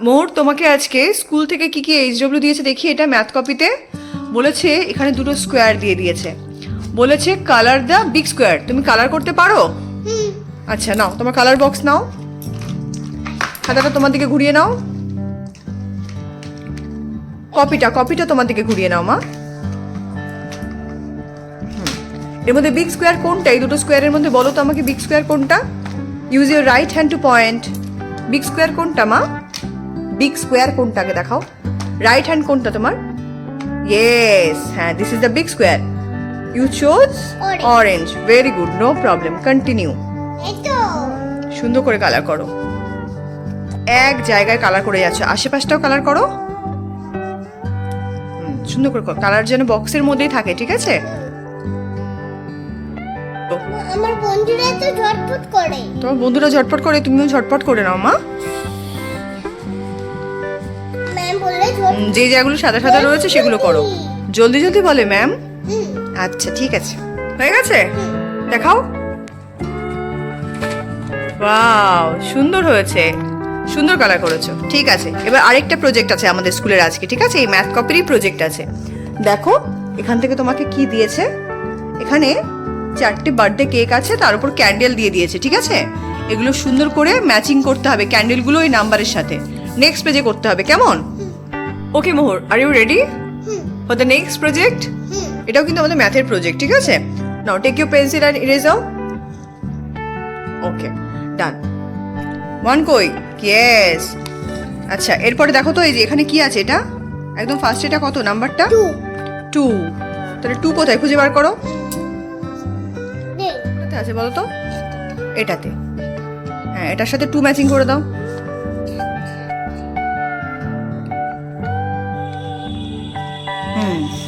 মোহর, তোমাকে আজকে স্কুল থেকে কি কি এইচডব্লিউ দিয়েছে দেখি। এটা ম্যাথ কপিতে বলেছে, এখানে দুটো স্কোয়ার দিয়ে দিয়েছে, বলেছে কালার দ্য বিগ স্কোয়ার। তুমি কালার করতে পারো? আচ্ছা, নাও তোমার কালার বক্স নাও, খাতাটা তোমার দিকে ঘুরিয়ে নাও, কপিটা তোমার দিকে ঘুরিয়ে নাও মা। এর মধ্যে বিগ স্কোয়ার কোনটা? এই দুটো স্কোয়ারের মধ্যে বলো তো আমাকে বিগ স্কোয়ার কোনটা। Use your right hand to point. Big square কোনটা মা? বিগ স্কোয়ার কোনটাকে দেখাও। রাইট হ্যান্ড কোনটা তোমার? ইয়েস, হ্যাঁ, this is the big square. You chose orange. Very good, no problem, continue. সুন্দর করে কালার করো, এক জায়গায় কালার করে যাচ্ছ, আশেপাশটাও কালার করো। সুন্দর করে কালার যেন বক্সের মধ্যেই থাকে, ঠিক আছে? আমার বন্ধুরা তো ঝটপট করে। তোমার বন্ধুরা ঝটপট করে, তুমিও ঝটপট করে নাও মা। ম্যাম বললে যে জায়গাগুলো সাদা সাদা রয়েছে সেগুলো করো। জলদি জলদি বলে ম্যাম। আচ্ছা, ঠিক আছে, হয়ে গেছে, দেখাও। ওয়াও, সুন্দর হয়েছে, সুন্দর কালার করেছো। ঠিক আছে, এবার আরেকটা প্রজেক্ট আছে আমাদের স্কুলের আজকে, ঠিক আছে? এই ম্যাথ কপিরই প্রজেক্ট আছে। দেখো এখান থেকে তোমাকে কি দিয়েছে। এখানে 4টে বার্থডে কেক আছে, তার উপর ক্যান্ডেল দিয়ে দিয়েছে, ঠিক আছে? এগুলো সুন্দর করে ম্যাচিং করতে হবে, ক্যান্ডেলগুলো ওই নাম্বারের সাথে নেক্সট পেজে করতে হবে, কেমন? Okay Mohor, are you ready for the next project? এটাও কিন্তু আমাদের ম্যাথের প্রজেক্ট, ঠিক আছে? Now take your pencil and eraser. Okay, done. One কই? ইয়েস। আচ্ছা, এরপরে দেখো তো এই যে এখানে কি আছে, এটা একদম ফার্স্ট, এটা কত নাম্বারটা? 2। তাহলে 2 কোথায় খুঁজে বার করো। কোথায় আছে বলো তো? এটাতে। হ্যাঁ, এটার সাথে 2 ম্যাচিং করে দাও।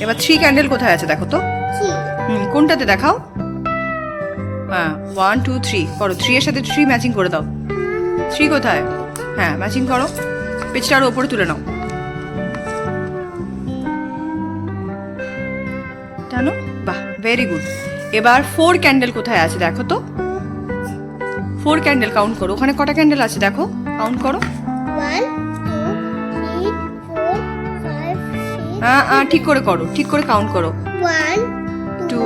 এবার 3 ক্যান্ডেল কোথায় আছে দেখো তো। কোনটাতে দেখাও। হ্যাঁ, 1 2 3 করো। 3 এর সাথে 3 ম্যাচিং করে দাও। 3 কোথায়? হ্যাঁ, ম্যাচিং করো। পেজটা আরো উপরে তুলে নাও, জানো? বাহ, ভেরি গুড। এবার 4 ক্যান্ডেল কোথায় আছে দেখো তো। 4 ক্যান্ডেল কাউন্ট করো। ওখানে কটা ক্যান্ডেল আছে দেখো, কাউন্ট করো। 1 2 3 4 5 6। হ্যাঁ, ঠিক করে করো, ঠিক করে কাউন্ট করো। 1 2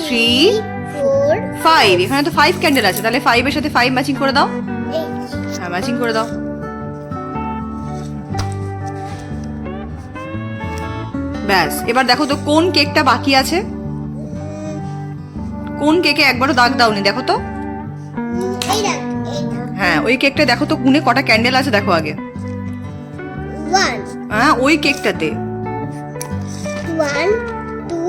3 4 5। এখানে তো 5 ক্যান্ডেল আছে, তাহলে 5 এর সাথে 5 ম্যাচিং করে দাও। হ্যাঁ, ম্যাচিং করে দাও। ব্যাস, এবার দেখো তো কোন কেকটা বাকি আছে। কোন কেকে একবারও দাগ দাওনি দেখো তো। এইটা। হ্যাঁ, ওই কেকটা দেখো তো গুনে কটা ক্যান্ডেল আছে দেখো আগে। 1 হ্যাঁ, ওই কেকটাতে। 1 2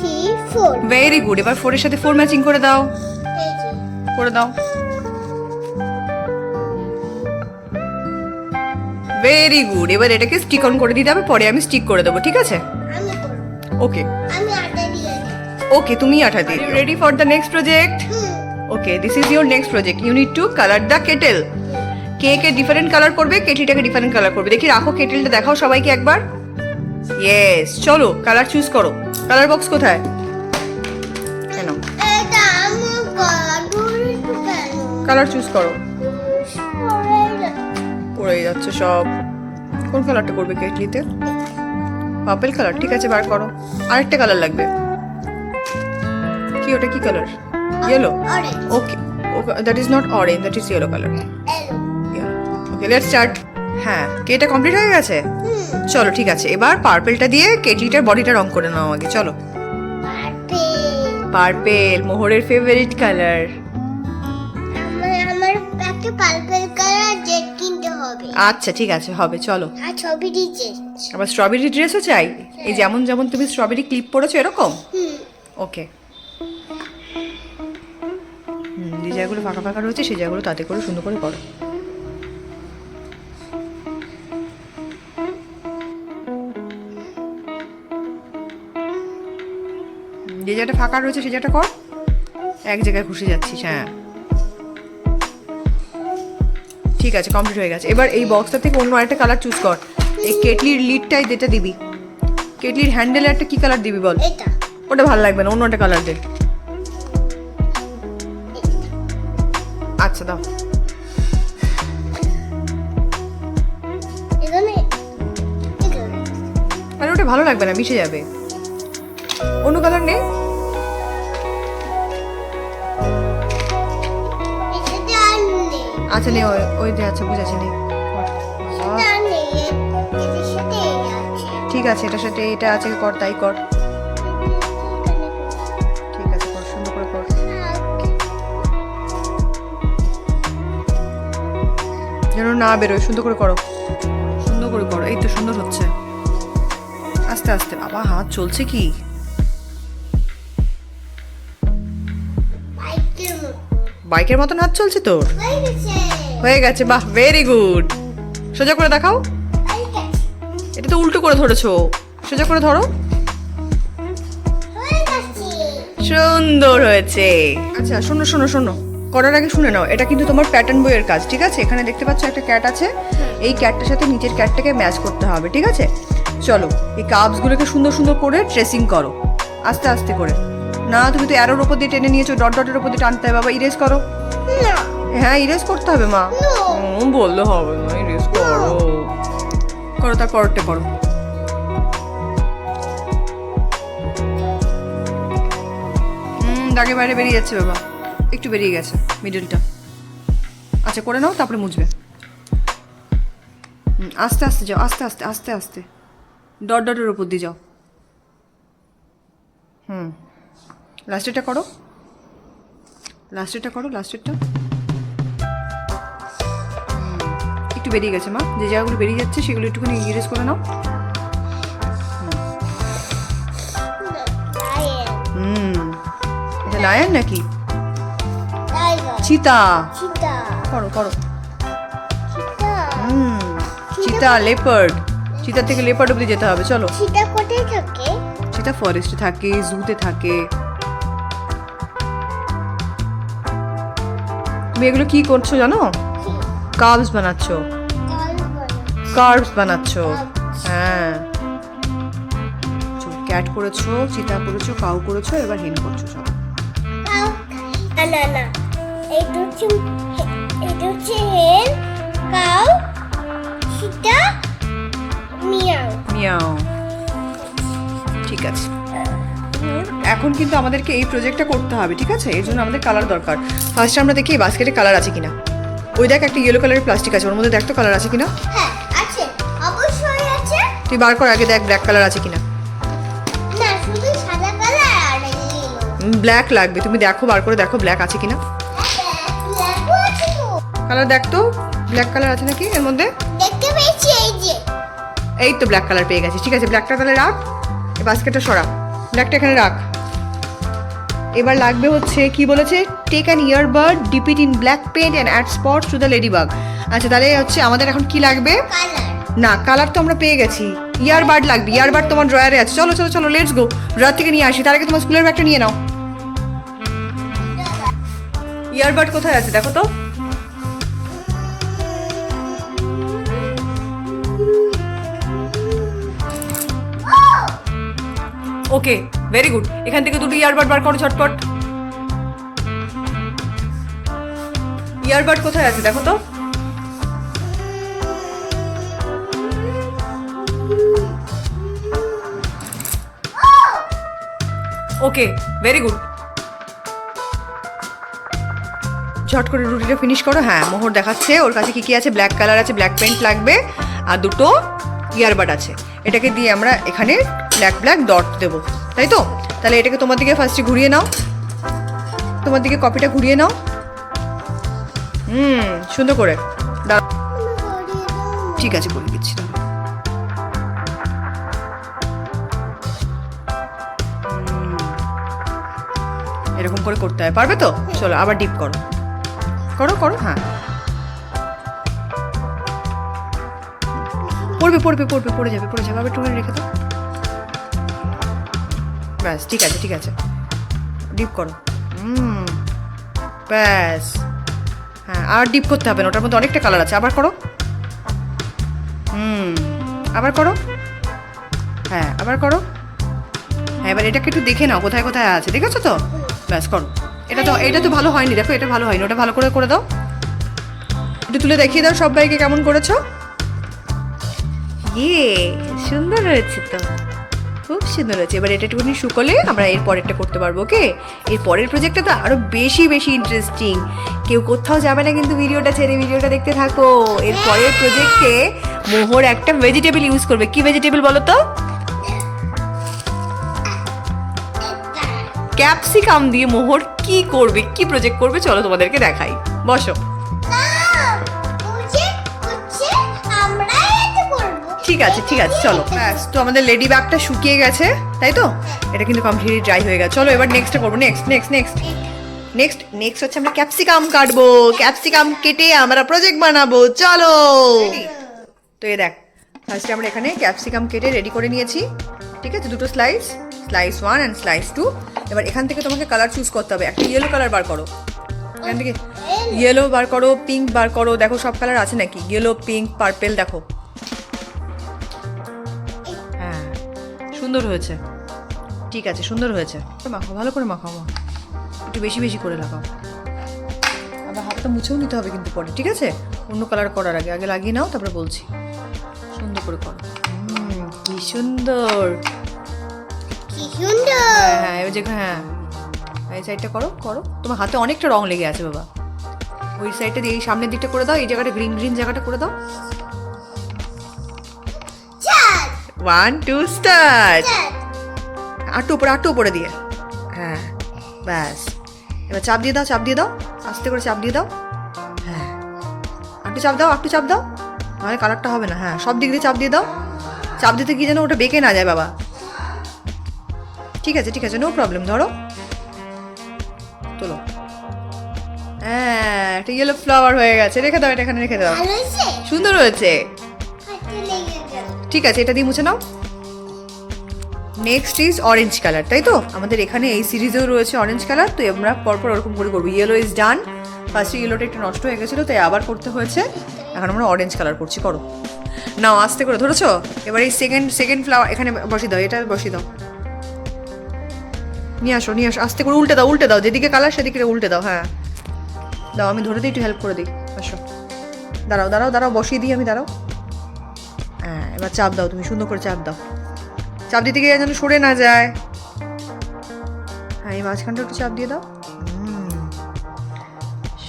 3 4। Very good. এবার 4 এর সাথে 4 ম্যাচিং করে দাও, এই যে করে দাও। Very good. এবার এটাকে স্টিক অন করে দিতে হবে, পরে আমি স্টিক করে দেবো, ঠিক আছে? আমি করব। ওকে আমি আটা দিয়ে ওকে, তুমি আঠা দিয়ে ready for the next project. Okay, this is your next project. You need to colour the kettle. কেকে ডিফারেন্ট কালার করবে, কেটলিটাকে ডিফারেন্ট কালার করবে। দেখি, রাখো কেটেলটা, দেখাও সবাইকে একবার। ইয়েস, চলো কালার চুজ করো। কালার বক্স কোথায়? কেন এটা আমি কাদুরি কেন কালার চুজ করো। করে পড়ে যাচ্ছে সব। কোন কালারটা করবে কেটলিতে? পার্পল কালার, ঠিক আছে, বার করো। আরেকটা কালার লাগবে। কি ওটা? কি colour? Yellow. Orange okay, that is not orange, that is yellow colour. এলো ওকে, লেটস স্টার্ট। হ্যাঁ, কেটা কমপ্লিট হয়ে গেছে। চলো, ঠিক আছে, এবার পার্পেলটা দিয়ে কেটলিটার বডিটা রং করে নাও আগে। চলো। পার্পেল মোহরের ফেভারিট কালার। আমার একটা পার্পল কালার জেট কিনতে হবে। আচ্ছা, ঠিক আছে, হবে, চলো। আর ছবি দিয়েছে। আবার স্ট্রবেরি ড্রেসও চাই, এই যেমন যেমন তুমি স্ট্রবেরি ক্লিপ পরেছো এরকম। ওকে, যে জায়গাগুলো ফাঁকা ফাঁকা রয়েছে সেই জায়গাগুলো তাতে করে সুন্দর করে করো। যে জায়গাটা ফাঁকা রয়েছে সেই জায়গাটা কর। এক জায়গায় ঘুষে যাচ্ছিস। হ্যাঁ, ঠিক আছে, কমপ্লিট হয়ে গেছে। এবার এই বক্সটা থেকে অন্য আরেকটা কালার চুজ কর। এই কেটলির লিডটাই যেটা দিবি, কেটলির হ্যান্ডেলে একটা কি কালার দিবি বল। এটা ওটা ভালো লাগবে না, অন্য একটা কালার দে। আচ্ছা, দাও। এটা ভালো লাগবে না, মিশে যাবে। অন্য কালার নেই? এটাতে আর নেই। আচ্ছা নে, ওই যে, আচ্ছা বুঝেছি, নে। এটা আর নেই। এটার সাথে এই আছে। ঠিক আছে, এটার সাথে এটা আছে, কর, তাই কর। ঠিক আছে, কর, সুন্দর করে কর। যেন না বেরোয়, সুন্দর করে করো, সুন্দর করে করো। এই তো সুন্দর হচ্ছে। আস্তে আস্তে। বাবা, হাত চলছে কি? বাইকের মতো। বাইকের মতন হাত চলছে তোর? হয়ে গেছে। হয়ে গেছে, বাহ, ভেরি গুড। সোজা করে দেখাও। হয়ে গেছে। এটা তো উল্টো করে ধরেছো, সোজা করে ধরো। হয়ে গেছে। সুন্দর হয়েছে। আচ্ছা শোনো শোনো শোনো, করার আগে শুনে নাও, এটা কিন্তু তোমার প্যাটার্ন বইয়ের কাজ, ঠিক আছে? এখানে দেখতে পাচ্ছ একটা ক্যাট আছে, এই ক্যাটটার সাথে নিচের ক্যাটটাকে ম্যাচ করতে হবে, ঠিক আছে? চলো, এই কাপসগুলোকে সুন্দর সুন্দর করে ট্রেসিং করো, আস্তে আস্তে করে। না, তুমি তো অ্যারোর ওপর দিয়ে টেনে নিয়েছো, ডট ডটের ওপর দিয়ে টানতে হবে। বাবা, ইরেজ করো। না। হ্যাঁ, ইরেজ করতে হবে মা। বললে হবে না, ইরেজ করো। করো, তার পরটা করো। দাগে বাইরে বেরিয়ে যাচ্ছে বাবা, একটু বেরিয়ে গেছে মিডলটা। আচ্ছা, করে নাও, তারপরে মুছবে। আস্তে আস্তে যাও, আস্তে আস্তে আস্তে আস্তে, ডট ডটের ওপর দিয়ে যাও। লাস্টেরটা করো, লাস্টেরটা করো, লাস্টেরটা। একটু বেরিয়ে গেছে মা, যে জায়গাগুলো বেরিয়ে যাচ্ছে সেগুলো একটুখানি ইরেজ করে নাও। এটা লায়ন নাকি? টাইগার। চিতা। চিতা। করো করো। চিতা। চিতা, লেপার্ড। চিতা থেকে লেপার্ড অব্দি যেতে হবে, চলো। চিতা কোথায় থাকে? চিতা ফরেস্টে থাকে, জুতে থাকে। তুমি এগুলো কি করছো জানো? কার্ভস বানাচ্ছো, কার্ভস বানাচ্ছো। হ্যাঁ, ক্যাট করেছো, চিতা করেছো, কাউ করেছো, এবার হেন করছো সব। না না না, এটা হচ্ছে হেন, কাউ, চিতা, মিয়াও। মিয়াও। ঠিক আছে, এখন কিন্তু আমাদেরকে এই প্রজেক্টটা করতে হবে, ঠিক আছে? এর জন্য আমাদের কালার দরকার। ফার্স্টে আমরা দেখি এই বাস্কেটে কালার আছে কিনা। ওই দেখ, একটা ইয়েলো কালারের প্লাস্টিক আছে, ওর মধ্যে দেখ তো কালার আছে কিনা। হ্যাঁ আছে, অবশ্যই আছে। তুই বার কর আগে, দেখ ব্ল্যাক কালার আছে কিনা। না, শুধু সাদা কালার আর নীল। ব্ল্যাক লাগবে, তুমি দেখো, বার করে দেখো ব্ল্যাক আছে কিনা। লেবু আছে তো। কালার দেখ তো, ব্ল্যাক কালার আছে নাকি এর মধ্যে। দেখতে পেয়েছি, এই যে। এই তো ব্ল্যাক কালার পেয়ে গেছি, ঠিক আছে। ব্ল্যাকটা তাহলে রাখ, এই বাস্কেটটা সরা, ব্ল্যাকটা এখানে রাখ। এবার লাগবে হচ্ছে কি বলেছে, take an earbud, dip it in black paint and add spots to the ladybug. আচ্ছা, তাহলে হচ্ছে আমাদের এখন কি লাগবে? কালার। না, কালার তো আমরা পেয়ে গেছি, ইয়ারবাড লাগবে। ইয়ারবাড তোমার ড্রয়ারে আছে, চলো চলো চলো, লেটস গো। ড্রয়ার থেকে নিয়ে আসি, তার আগে তোমার স্কুলের ব্যাগটা নিয়ে নাও। ইয়ারবাড কোথায় আছে দেখো তো। ওকে, ভেরি গুড। এখান থেকে দুটো ইয়ারবাড বার করো ঝটপট। ইয়ারবাড কোথায় আছে দেখো তো। ওকে, ভেরি গুড। ঝট করে রুটিটা ফিনিশ করো। হ্যাঁ, মোহর দেখাচ্ছে ওর কাছে কি কি আছে। ব্ল্যাক কালার আছে, ব্ল্যাক পেন্ট লাগবে, আর দুটো ইয়ারবাড আছে। এটাকে দিয়ে আমরা এখানে ব্ল্যাক ব্ল্যাক ডট দেবো, তাই তো? তাহলে এটাকে তোমার দিকে ফার্স্টে ঘুরিয়ে নাও, তোমার দিকে কপিটা ঘুরিয়ে নাও। সুন্দর করে দাঁড়াও। ঠিক আছে, করে দিচ্ছি তাহলে। এরকম করে করতে হয়, পারবে তো? চলো আবার ডিপ করো, করো করো। হ্যাঁ, পড়বে পড়বে পড়বে, পড়ে যাবে পড়ে যাবে, আবার টুনে রেখে দাও। ব্যাস, ঠিক আছে ঠিক আছে, ডিপ করো। ব্যাস। হ্যাঁ, আর ডিপ করতে হবে না, ওটার মধ্যে অনেকটা কালার আছে। আবার করো। আবার করো। হ্যাঁ, আবার করো। হ্যাঁ, এবার এটাকে একটু দেখে নাও কোথায় কোথায় আছে, দেখেছো তো? ব্যাস, করো। এটা তো ভালো হয়নি, দেখো এটা ভালো হয়নি, ওটা ভালো করে করে দাও। একটু তুলে দেখিয়ে দাও সবাইকে কেমন করেছো। ইয়ে, সুন্দর হয়েছে তো। খুব সুন্দর হয়েছে। এবার এটা একটুখানি শুকোলে আমরা এর পরেরটা করতে পারবো। ওকে, এর পরের প্রজেক্টটা তো আরো বেশি বেশি ইন্টারেস্টিং। কেউ কোথাও যাবে না কিন্তু, ভিডিওটা ছেড়ে ভিডিওটা দেখতে থাকো। এর পরের প্রজেক্টে মোহর একটা ভেজিটেবল ইউজ করবে। কি ভেজিটেবল বলো তো? ক্যাপসিকাম দিয়ে মোহর কি করবে, কি প্রজেক্ট করবে, চলো তোমাদেরকে দেখাই। বসো। ঠিক আছে ঠিক আছে, চলো। ব্যাস, তো আমাদের লেডি বাগটা শুকিয়ে গেছে, তাই তো? এটা কিন্তু কমপ্লিটলি ড্রাই হয়ে গেছে। চলো এবার নেক্সটটা করবো। নেক্সট হচ্ছে আমরা ক্যাপসিকাম কাটবো। ক্যাপসিকাম কেটে আমরা প্রজেক্ট বানাবো। চলো। তো এ দেখ, ফার্স্টে আমরা এখানে ক্যাপসিকাম কেটে রেডি করে নিয়েছি। ঠিক আছে, দুটো স্লাইস 1 অ্যান্ড স্লাইস 2। এবার এখান থেকে তোমাকে কালার চুজ করতে হবে। একটা ইয়েলো কালার বার করো, এখান থেকে ইয়েলো বার করো, পিঙ্ক বার করো। দেখো সব কালার আছে নাকি, ইয়েলো, পিঙ্ক, পার্পেল। দেখো, হ্যাঁ সুন্দর হয়েছে। ঠিক আছে, সুন্দর হয়েছে। মাখাও, ভালো করে মাখাও, একটু বেশি বেশি করে লাগাও। আবার হাতটা মুছেও নিতে হবে কিন্তু পরে, ঠিক আছে? অন্য কালার করার আগে আগে লাগিয়ে নাও, তারপরে বলছি। সুন্দর করে করো। কি সুন্দর, হ্যাঁ এবার হ্যাঁ এই সাইডটা করো করো। তোমার হাতে অনেকটা রং লেগে আছে বাবা। ওই সাইডটা দিয়ে এই সামনের দিকটা করে দাও। এই জায়গাটা গ্রিন গ্রিন জায়গাটা করে দাও। 1 2 স্টার্ট। আটটু উপরে দিয়ে, হ্যাঁ ব্যাস। এবার চাপ দিয়ে দাও, আস্তে করে চাপ দিয়ে দাও। হ্যাঁ একটু চাপ দাও, নাহলে কালারটা হবে না। হ্যাঁ সব দিক দিয়ে চাপ দিয়ে দাও। চাপ দিতে গিয়ে যেন ওটা বেঁকে না যায় বাবা। ঠিক আছে, নো প্রবলেম। ধরো, তোলো। হ্যাঁ একটা ইয়েলো ফ্লাওয়ার হয়ে গেছে। রেখে দাও, এটা এখানে রেখে দাও। সুন্দর হয়েছে। ঠিক আছে, এটা দিয়ে মুছে নাও। নেক্সট ইজ অরেঞ্জ কালার, তাই তো? আমাদের এখানে এই সিরিজেও রয়েছে অরেঞ্জ কালার। তো আমরা পরপর ওরকম করে করবো। Yellow is done. ফার্স্টে ইয়েলোটা একটু নষ্ট হয়ে গেছিলো, তাই আবার করতে হয়েছে। এখন আমরা অরেঞ্জ কালার করছি। করো, নাও আস্তে করে ধরেছো। এবার এই সেকেন্ড ফ্লাওয়ার এখানে বসিয়ে দাও, এটা বসিয়ে দাও। নিয়ে আসো, আস্তে করে উল্টে দাও। যেদিকে কালার সেদিকে উল্টে দাও। হ্যাঁ দাও, আমি ধরে দিই, একটু হেল্প করে দিই। আসো, দাঁড়াও, বসিয়ে দিই আমি, দাঁড়াও। হ্যাঁ এবার চাপ দাও, তুমি সুন্দর করে চাপ দাও। চাপ দিতে গিয়ে যেন সরে না যায়। হ্যাঁ এই মাঝখানটা একটু চাপ দিয়ে দাও।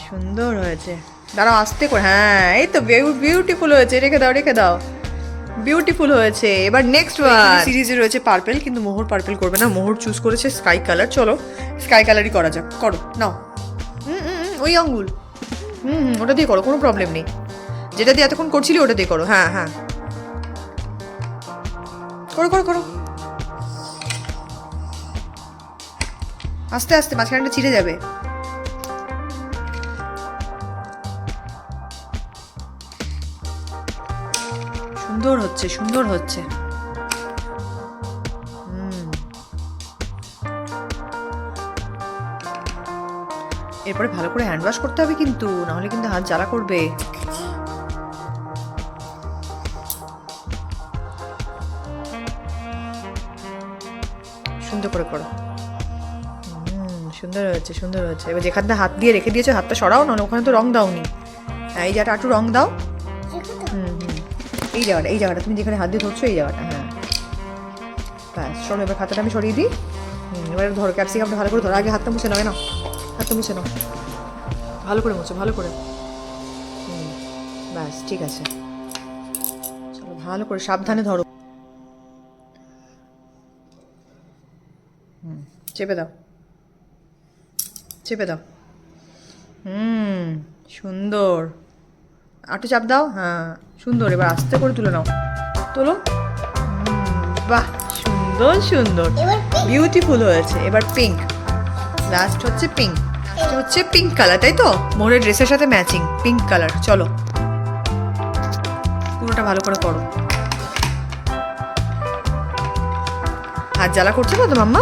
সুন্দর হয়েছে। দাঁড়াও আস্তে করে। হ্যাঁ এই তো বিউটিফুল হয়েছে। রেখে দাও, বিউটিফুল হয়েছে। এবার নেক্সট ওয়ান সিরিজে রয়েছে পার্পেল, কিন্তু মোহর পার্পেল করবে না। মোহর চুজ করেছে স্কাই কালার। চলো স্কাই কালারই করা যাক। করো, নাও। ওই আঙ্গুল, ওটা দিয়ে করো, কোনো প্রবলেম নেই। যেটা দিয়ে এতক্ষণ করছিলি ওটা দিয়ে করো। হ্যাঁ করো। আস্তে মাঝখানটা ছিঁড়ে যাবে। সুন্দর হচ্ছে। এরপরে ভালো করে হ্যান্ড ওয়াশ করতে হবে কিন্তু, নাহলে কিন্তু হাত জ্বালা করবে। সুন্দর করে করো। সুন্দর হয়েছে। এবার যেখানটা হাত দিয়ে রেখে দিয়েছো হাতটা সরাও, না ওখানে তো রং দাওনি। হ্যাঁ এই জায়গাটা একটু রং দাও। এই জায়গাটা তুমি যেখানে হাত দিয়ে ধরছো এই জায়গাটা। হ্যাঁ ব্যাস, সরো। এবার খাতাটা আমি সরিয়ে দিই। এবার ধরো ক্যাপসিকামটা ভালো করে ধরো। আগে হাতটা মুছে নাও, হাতটা মুছে নাও। ভালো করে মুছো, ভালো করে। ব্যাস ঠিক আছে। চলো ভালো করে সাবধানে ধরো। চেপে দাও। সুন্দর। একটু চাপ দাও। হ্যাঁ সুন্দর। এবার আস্তে করে তুলে নাও, তোলো। বাহ সুন্দর, বিউটিফুল হয়েছে। এবার পিঙ্ক, লাস্ট হচ্ছে পিঙ্ক। হচ্ছে পিঙ্ক কালার, তাই তো? মোহরের ড্রেসের সাথে ম্যাচিং পিঙ্ক কালার। চলো পুরোটা ভালো করে করো। হাত জ্বালা করছো না তো মাম্মা?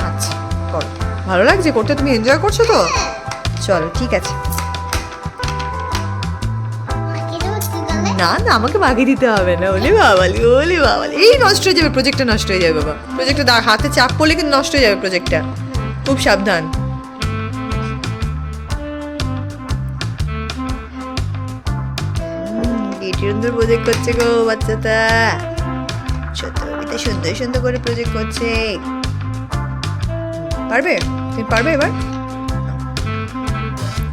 আচ্ছা করো, ভালো লাগছে করতে, তুমি এনজয় করছো তো? চলো ঠিক আছে। না আমাকে মাখিয়ে দিতে হবে না। ওলে বাবালি, এই নষ্ট হয়ে যাবে, প্রজেক্টটা নষ্ট হয়ে যাবে বাবা। প্রজেক্টটা হাতে চাপ পড়লে কিন্তু নষ্ট হয়ে যাবে প্রজেক্টটা। খুব সাবধান। কি সুন্দর প্রজেক্ট করছে গো বাচ্চাটা। ছোট্ট সুন্দর সুন্দর করে প্রজেক্ট করছে। পারবে? তুমি পারবে এবার?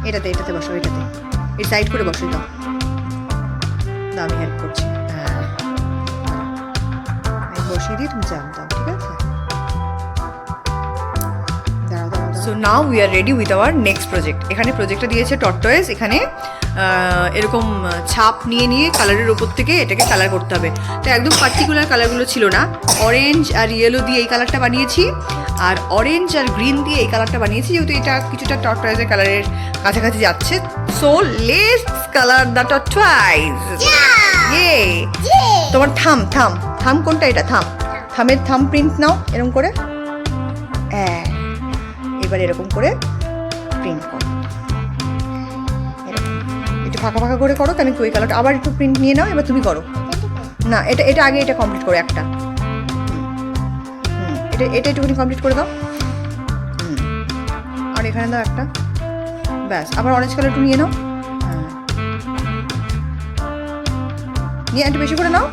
এটাতে বসো, এটাতে এই সাইড করে বসো। দাও দাও, আমি হেল্প করছি। হ্যাঁ, আমি বসিয়ে দিই, তুমি যাও। দাও, ঠিক আছে। So now we are ready with our next project. এখানে প্রজেক্টটা দিয়েছে টর্টয়েস। এখানে এরকম ছাপ নিয়ে নিয়ে কালারের ওপর থেকে এটাকে কালার করতে হবে। তো একদম পার্টিকুলার কালারগুলো ছিল না, অরেঞ্জ আর ইয়েলো দিয়ে এই কালারটা বানিয়েছি, আর অরেঞ্জ আর গ্রিন দিয়ে এই কালারটা বানিয়েছি, যেহেতু এটা কিছুটা টর্টয়েসের কালারের কাছাকাছি যাচ্ছে। So let's colour the tortoise. ইয়ে, তোমার থাম কোনটা? এটা থামের থাম প্রিন্ট নাও এরকম করে। এবার এরকম করে প্রিন্ট করো, একটু ফাঁকা ফাঁকা করে করো, কেন কি ওই কালারটা আবার একটু প্রিন্ট নিয়ে নাও। এবার তুমি করো না, এটা আগে এটা কমপ্লিট করো একটা। এটা একটুখানি কমপ্লিট করে দাও। আর এখানে দাও একটা, ব্যাস। আবার অরেঞ্জ কালার একটু নিয়ে নাও। নিয়ে একটু বেশি করে নাও।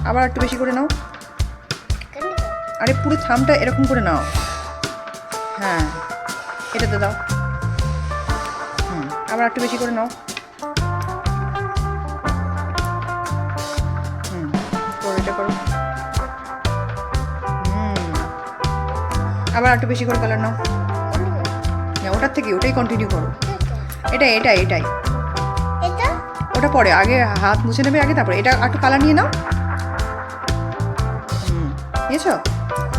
আবার একটু বেশি করে নাও। আরে পুরো থামটা এরকম করে নাও। হ্যাঁ, এটাতে দাও। আবার একটু বেশি করে নাও। করো, এটা করো। আবার একটু বেশি করে কালার নাও। ওটার থেকে ওটাই কন্টিনিউ করো। এটাই ওটা পরে, আগে হাত মুছে নেবে আগে, তারপরে এটা একটু কালার নিয়ে নাও। নিয়েছো?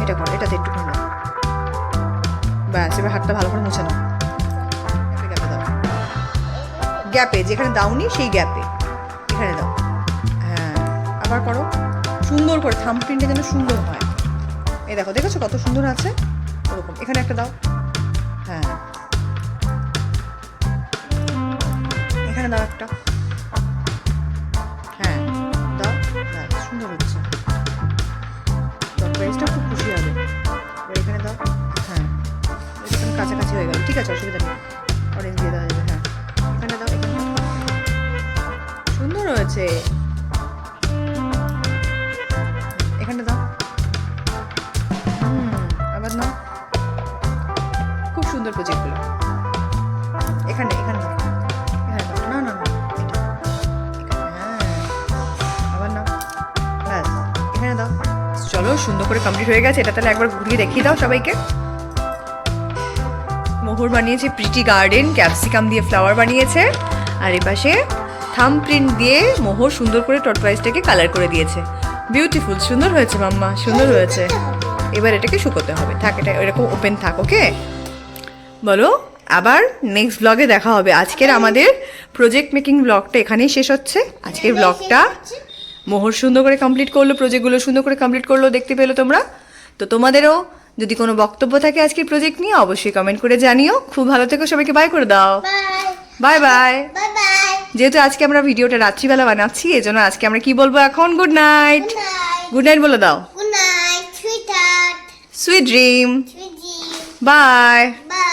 এটা করো, এটাতে একটু নাও। ব্যাস, এবার হাতটা ভালো করে মুছে নাও। গ্যাপে দাও, গ্যাপে যেখানে দাওনি সেই গ্যাপে এখানে দাও। হ্যাঁ, আবার করো সুন্দর করে, থাম্ব প্রিন্টটা যেন সুন্দর হয়। এই দেখো, দেখেছো কত সুন্দর আছে? ওরকম এখানে একটা দাও। হ্যাঁ, এখানে দাও একটা। হ্যাঁ, দাও। ব্যাস, সুন্দর হচ্ছে। প্রাইসটা খুব খুশি হবে। এখানে দাও। হ্যাঁ, এরকম কাছাকাছি হয়ে গেল, ঠিক আছে, অসুবিধা নেই। অরেঞ্জ দিয়ে দেওয়া যাবে। হ্যাঁ, এখানে দাও, এখানে সুন্দর হয়েছে। এখানে দাও। আবার নাও। খুব সুন্দর প্রজেক্টগুলো। এখানে দাও। এখানে দাও। না এটা। হ্যাঁ, আবার নাও। ব্যাস, এখানে দাও। চলো, সুন্দর করে কমপ্লিট হয়ে গেছে। এটা তাহলে একবার ঘুরিয়ে দেখিয়ে দাও সবাইকে। মোহর বানিয়েছে প্রিটি গার্ডেন, ক্যাপসিকাম দিয়ে ফ্লাওয়ার বানিয়েছে, আর এপাশে থাম প্রিন্ট দিয়ে মোহর সুন্দর করে টর্টওয়াইজটাকে কালার করে দিয়েছে। বিউটিফুল, সুন্দর হয়েছে মাম্মা, সুন্দর হয়েছে। এবার এটাকে শুকোতে হবে। থাক, এটা এরকম ওপেন থাক। ওকে, বলো আবার নেক্সট ব্লগে দেখা হবে। আজকের আমাদের প্রজেক্ট মেকিং ব্লগটা এখানেই শেষ হচ্ছে। আজকের ব্লগটা মোহর সুন্দর করে কমপ্লিট করলো, প্রজেক্টগুলো সুন্দর করে কমপ্লিট করলো, দেখতে পেলো তোমরা। তো তোমাদেরও যদি কোনো বক্তব্য থাকে আজকের প্রজেক্ট নিয়ে, অবশ্যই কমেন্ট করে জানিও। খুব ভালো থেকো, সবাইকে বাই করে দাও। Bye bye. যেহেতু আজকে আমরা ভিডিওটা রাত্রিবেলা বানাচ্ছি, এজন্য আজকে আমরা কি বলবো এখন? Good night. গুড নাইট বলে দাও। Good night, sweetheart. Sweet dream. Sweetie. Bye. Bye.